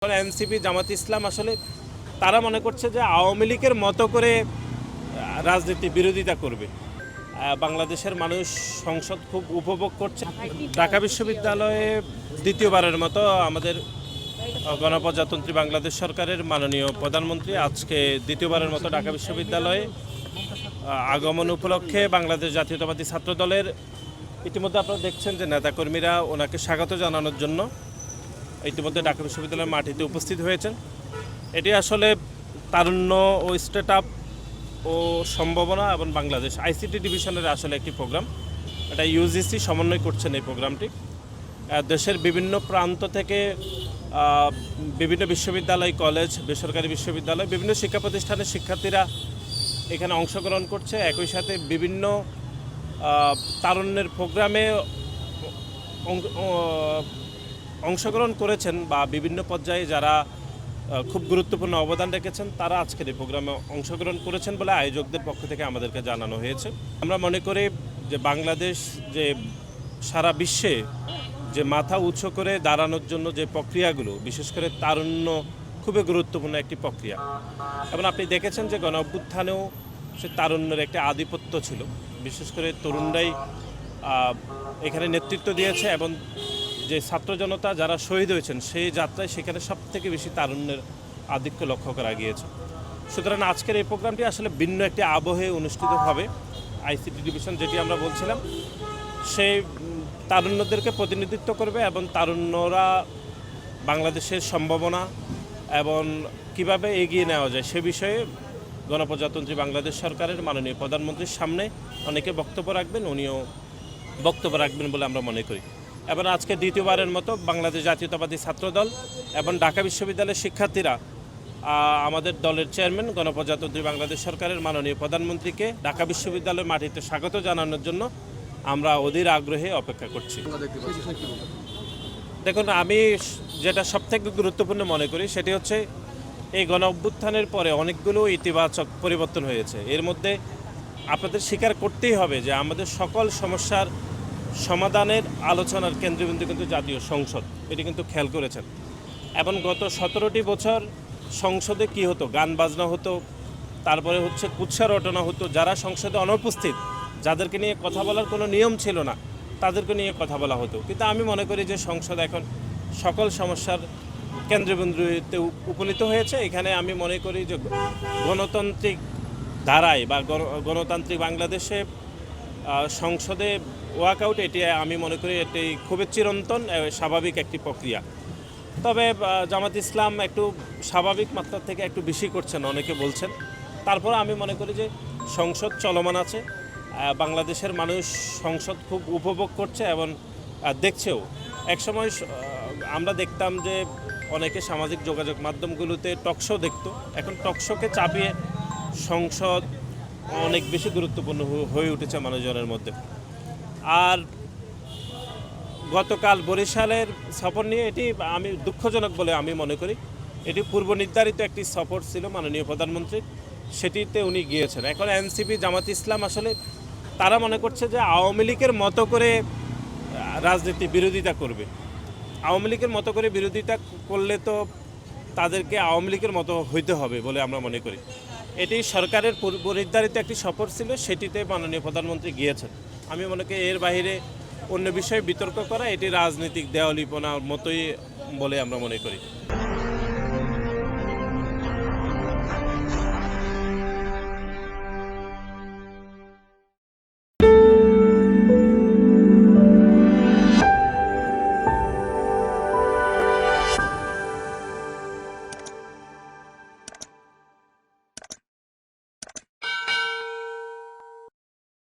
NCP জামাত ইসলাম আসলে তারা মনে করছে যে আওয়ামী লীগের মতো করে রাজনীতি বিরোধিতা করবে। বাংলাদেশের মানুষ সংসদ খুব উপভোগ করছে। ঢাকা বিশ্ববিদ্যালয়ে দ্বিতীয়বারের মতো আমাদের গণপ্রজাতন্ত্রী বাংলাদেশ সরকারের মাননীয় প্রধানমন্ত্রী আজকে দ্বিতীয়বারের মতো ঢাকা বিশ্ববিদ্যালয়ে আগমন উপলক্ষে বাংলাদেশ জাতীয়তাবাদী ছাত্র দলের ইতিমধ্যে আপনারা দেখছেন যে নেতাকর্মীরা ওনাকে স্বাগত জানানোর জন্য ইতিমধ্যে ঢাকা বিশ্ববিদ্যালয়ের মাটিতে উপস্থিত হয়েছেন। এটি আসলে তারুণ্য ও স্টার্ট আপ ও সম্ভাবনা এবং বাংলাদেশ আইসিটি ডিভিশনের আসলে একটি প্রোগ্রাম। এটা ইউজিসি সমন্বয় করছেন এই প্রোগ্রামটি। দেশের বিভিন্ন প্রান্ত থেকে বিভিন্ন বিশ্ববিদ্যালয়, কলেজ, বেসরকারি বিশ্ববিদ্যালয়, বিভিন্ন শিক্ষা প্রতিষ্ঠানের শিক্ষার্থীরা এখানে অংশগ্রহণ করছে। একই সাথে বিভিন্ন তারুণ্যের প্রোগ্রামে অংশগ্রহণ করেছেন বা বিভিন্ন পর্যায়ে যারা খুব গুরুত্বপূর্ণ অবদান রেখেছেন তারা আজকের এই প্রোগ্রামে অংশগ্রহণ করেছেন বলে আয়োজকদের পক্ষ থেকে আমাদেরকে জানানো হয়েছে। আমরা মনে করি যে বাংলাদেশ যে সারা বিশ্বে যে মাথা উঁচু করে দাঁড়ানোর জন্য যে প্রক্রিয়াগুলো, বিশেষ করে তারুণ্য খুবই গুরুত্বপূর্ণ একটি প্রক্রিয়া। এবং আপনি দেখেছেন যে গণ অভ্যুত্থানেও সে তারুণ্যের একটা আধিপত্য ছিল, বিশেষ করে তরুণরাই এখানে নেতৃত্ব দিয়েছে এবং যে ছাত্র জনতা যারা শহীদ হয়েছেন সেই যাত্রায় সেখানে সবথেকে বেশি তারুণ্যের আধিক্য লক্ষ্য করা গিয়েছে। সুতরাং আজকের এই প্রোগ্রামটি আসলে ভিন্ন একটি আবহে অনুষ্ঠিত হবে। আইসিটি ডিভিশন যেটি আমরা বলছিলাম সেই তারুণ্যদেরকে প্রতিনিধিত্ব করবে এবং তারুণ্যরা বাংলাদেশের সম্ভাবনা এবং কিভাবে এগিয়ে নেওয়া যায় সে বিষয়ে গণপ্রজাতন্ত্রী বাংলাদেশ সরকারের মাননীয় প্রধানমন্ত্রীর সামনে অনেকে বক্তব্য রাখবেন, উনিও বক্তব্য রাখবেন বলে আমরা মনে করি। এবং আজকে দ্বিতীয়বারের মতো বাংলাদেশ জাতীয়তাবাদী ছাত্রদল এবং ঢাকা বিশ্ববিদ্যালয়ের শিক্ষার্থীরা আমাদের দলের চেয়ারম্যান গণপ্রজাতন্ত্রী বাংলাদেশ সরকারের মাননীয় প্রধানমন্ত্রীকে ঢাকা বিশ্ববিদ্যালয়ের মাটিতে স্বাগত জানানোর জন্য আমরা অধীর আগ্রহে অপেক্ষা করছি। দেখুন, আমি যেটা সবথেকে গুরুত্বপূর্ণ মনে করি সেটি হচ্ছে এই গণ অভ্যুত্থানের পরে অনেকগুলো ইতিবাচক পরিবর্তন হয়েছে। এর মধ্যে আপনাদের স্বীকার করতেই হবে যে আমাদের সকল সমস্যার সমাধানের আলোচনার কেন্দ্রবিন্দু কিন্তু জাতীয় সংসদ, এটি কিন্তু খেয়াল করেছেন। এবং গত 17টি বছর সংসদে কি হতো, গান বাজনা হতো, তারপরে হচ্ছে কুৎসা রটনা হতো। যারা সংসদে অনুপস্থিত, যাদেরকে নিয়ে কথা বলার কোনো নিয়ম ছিল না, তাদেরকে নিয়ে কথা বলা হতো। কিন্তু আমি মনে করি যে সংসদ এখন সকল সমস্যার কেন্দ্রবিন্দুতে উপনীত হয়েছে। এখানে আমি মনে করি যে গণতান্ত্রিক ধারায় বা গণতান্ত্রিক বাংলাদেশে সংসদে ওয়াকআউট, এটি আমি মনে করি এটি খুবই চিরন্তন স্বাভাবিক একটি প্রক্রিয়া। তবে জামাত ইসলাম একটু স্বাভাবিক মাত্রা থেকে একটু বেশি করছেন অনেকে বলছেন। তারপর আমি মনে করি যে সংসদ চলমান আছে, বাংলাদেশের মানুষ সংসদ খুব উপভোগ করছে এবং দেখছেও। একসময় আমরা দেখতাম যে অনেকে সামাজিক যোগাযোগ মাধ্যমগুলোতে টকশো দেখত, এখন টকশোকে চাপিয়ে সংসদ অনেক বেশি গুরুত্বপূর্ণ হয়ে উঠেছে মানুষজনের মধ্যে। আর গতকাল বরিশালের সফর নিয়ে এটি আমি দুঃখজনক বলে আমি মনে করি। এটি পূর্ব নির্ধারিত একটি সফর ছিল মাননীয় প্রধানমন্ত্রীর, সেটিতে উনি গিয়েছেন। এখন এনসিপি জামাত ইসলাম আসলে তারা মনে করছে যে আওয়ামী লীগের মতো করে রাজনীতি বিরোধিতা করবে। আওয়ামী লীগের মতো করে বিরোধিতা করলে তো তাদেরকে আওয়ামী লীগের মতো হইতে হবে বলে আমরা মনে করি। এটি সরকারের পূর্ব নির্ধারিত একটি সফর ছিল, সেটিতে মাননীয় প্রধানমন্ত্রী গিয়েছেন। আমি মনে করি এর বাইরে অন্য বিষয়ে বিতর্ক করা এটি রাজনৈতিক দেওয়ালিপনার মতোই বলে আমরা মনে করি।